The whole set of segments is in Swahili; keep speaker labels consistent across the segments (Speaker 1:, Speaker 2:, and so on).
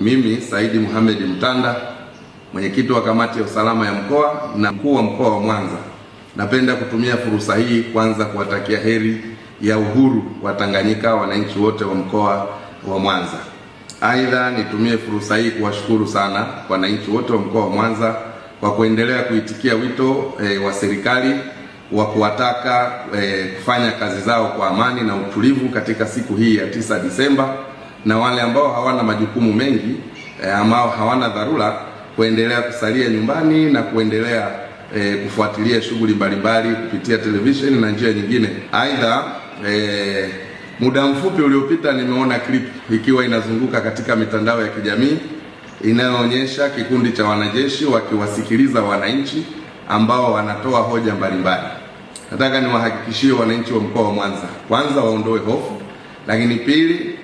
Speaker 1: Mimi Saidi Mohamed Mtanda, mwenyekiti wa kamati ya usalama ya mkoa na mkuu wa mkoa wa Mwanza, napenda kutumia fursa hii kwanza kuwatakia heri ya uhuru wa Tanganyika wananchi wote wa mkoa wa Mwanza. Aidha, nitumie fursa hii kuwashukuru sana wananchi wote wa mkoa wa Mwanza kwa kuendelea kuitikia wito wa serikali wa kuwataka kufanya kazi zao kwa amani na utulivu katika siku hii ya 9 Disemba, na wale ambao hawana majukumu mengi ambao hawana dharura kuendelea kusalia nyumbani na kuendelea kufuatilia shughuli mbalimbali kupitia televisheni na njia nyingine. Aidha, muda mfupi uliopita nimeona clip ikiwa inazunguka katika mitandao ya kijamii inayoonyesha kikundi cha wanajeshi wakiwasikiliza wananchi ambao wanatoa hoja mbalimbali. Nataka niwahakikishie wananchi wa mkoa wa Mwanza, kwanza waondoe hofu, lakini pili,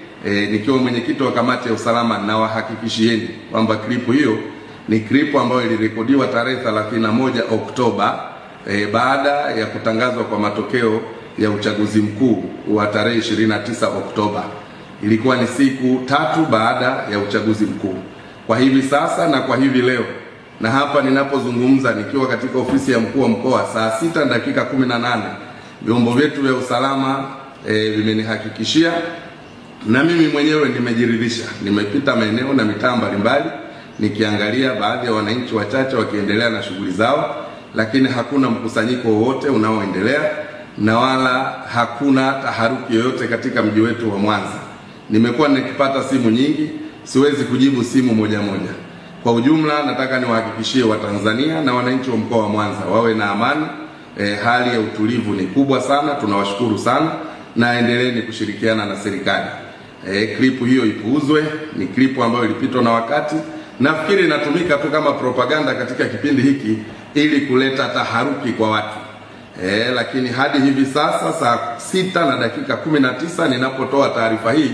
Speaker 1: nikiwa mwenyekiti wa kamati ya usalama na wahakikishieni kwamba clip hiyo ni clip ambayo ilirekodiwa tarehe 31 Oktoba baada ya kutangazwa kwa matokeo ya uchaguzi mkuu wa tarehe 29 Oktoba. Ilikuwa ni siku 3 baada ya uchaguzi mkuu. Kwa hivi sasa na kwa hivi leo na hapa ninapozungumza nikiwa katika ofisi ya mkuu wa mkoa, saa 6:18 vyombo vyetu vya usalama vimenihakikishia, na mimi mwenyewe nimejiridhisha. Nimepita maeneo na mitaa mbalimbali nikiangalia baadhi ya wananchi wachache wakiendelea na shughuli zao, lakini hakuna mkusanyiko wowote unaoendelea na wala hakuna taharuki yoyote katika mji wetu wa Mwanza. Nimekuwa nikipata simu nyingi, siwezi kujibu simu moja moja. Kwa ujumla, nataka niwahakikishie Watanzania na wananchi wa mkoa wa Mwanza wawe na amani. Hali ya utulivu ni kubwa sana, tunawashukuru sana, na endeleeni kushirikiana na serikali. Klipu hiyo ipuuzwe, ni klipu ambayo ilipitwa na wakati. Nafikiri inatumika tu kama propaganda katika kipindi hiki ili kuleta taharuki kwa watu. Lakini hadi hivi sasa saa 6:19 ninapotoa taarifa hii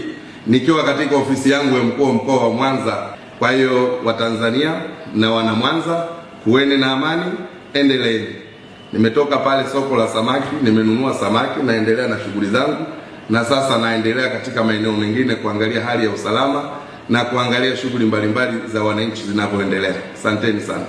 Speaker 1: nikiwa katika ofisi yangu ya mkuu wa mkoa wa Mwanza. Kwa hiyo Watanzania na wana Mwanza, kuweni na amani, endeleeni. Nimetoka pale soko la samaki, nimenunua samaki, naendelea na shughuli zangu, na sasa naendelea katika maeneo mengine kuangalia hali ya usalama na kuangalia shughuli mbalimbali za wananchi zinavyoendelea. Asanteni sana.